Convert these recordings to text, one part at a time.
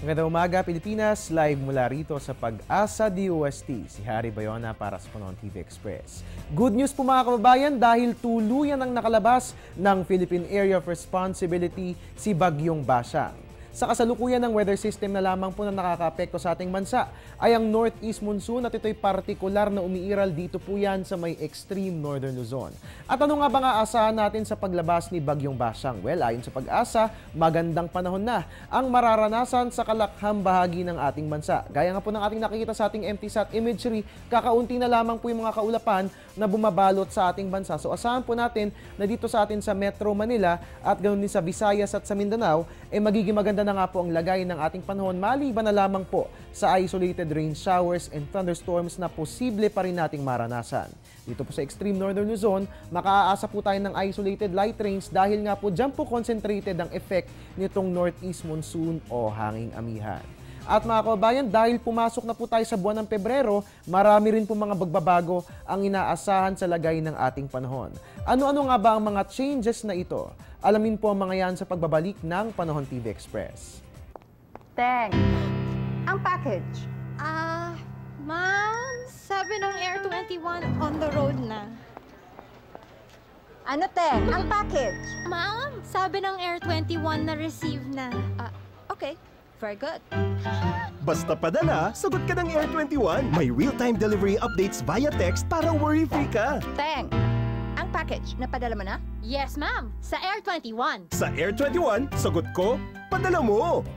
Magandang umaga, Pilipinas. Live mula rito sa Pag-asa DOST. Si Harry Bayona para sa Panahon TV Express. Good news po mga kababayan dahil tuluyan ang nakalabas ng Philippine Area of Responsibility si Bagyong Bashang. Sa kasalukuyan ng weather system na lamang po na nakakaapekto sa ating bansa ay ang northeast monsoon at ito'y partikular na umiiral dito po yan sa may extreme northern Luzon. At ano nga ba nga asahan natin sa paglabas ni Bagyong Bashang? Well, ayon sa Pag-asa, magandang panahon na ang mararanasan sa kalakhang bahagi ng ating bansa. Gaya nga po ng ating nakikita sa ating MTSAT imagery, kakaunti na lamang po yung mga kaulapan na bumabalot sa ating bansa. So asahan po natin na dito sa atin sa Metro Manila at ganoon din sa Visayas at sa Mindanao, magiging maganda na nga po ang lagay ng ating panahon maliban na lamang po sa isolated rain showers and thunderstorms na posible pa rin nating maranasan. Dito po sa extreme northern Luzon, makaaasa po tayo ng isolated light rains dahil nga po dyan po concentrated ang effect nitong northeast monsoon o hanging amihan. At mga kababayan, dahil pumasok na po tayo sa buwan ng Pebrero, marami rin po mga bagbabago ang inaasahan sa lagay ng ating panahon. Ano-ano nga ba ang mga changes na ito? Alamin po ang mga yan sa pagbabalik ng Panahon TV Express. Teng, ang package. Ma'am, sabi ng Air 21 on the road na. Ano, Teng? Ang package. Ma'am, sabi ng Air 21 na receive na. Okay, very good. Basta padala, sagot ka ng Air 21. May real-time delivery updates via text para worry-free ka. Teng, ang package, napadala mo na? Yes, ma'am, sa Air 21. Sa Air 21, sagot ko, padala mo.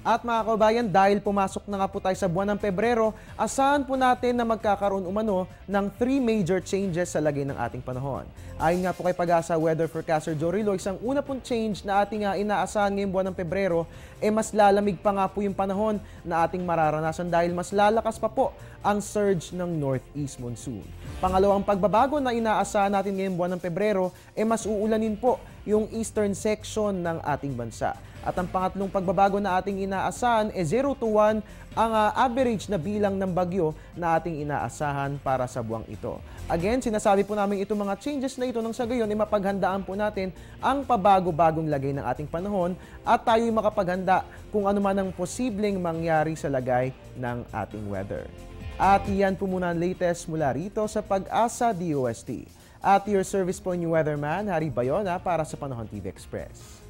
At mga kababayan, dahil pumasok na nga po tayo sa buwan ng Pebrero, asahan po natin na magkakaroon umano ng 3 major changes sa lagay ng ating panahon. Ayon nga po kay Pag-asa Weather Forecaster Jory Lois, ang una pong change na ating inaasahan ngayong buwan ng Pebrero, mas lalamig pa nga po yung panahon na ating mararanasan dahil mas lalakas pa po ang surge ng northeast monsoon. Pangalawang pagbabago na inaasahan natin ngayong buwan ng Pebrero, mas uulanin po yung eastern section ng ating bansa. At ang pangatlong pagbabago na ating inaasahan 0 to 1 ang average na bilang ng bagyo na ating inaasahan para sa buwang ito. Again, sinasabi po namin itong mga changes na ito nang sa gayon mapaghandaan po natin ang pabago-bagong lagay ng ating panahon at tayo'y makapaghanda kung ano man ang posibleng mangyari sa lagay ng ating weather. At iyan po muna ang latest mula rito sa Pag-asa DOST. At your service po yung weatherman, Harry Bayona para sa Panahon TV Express.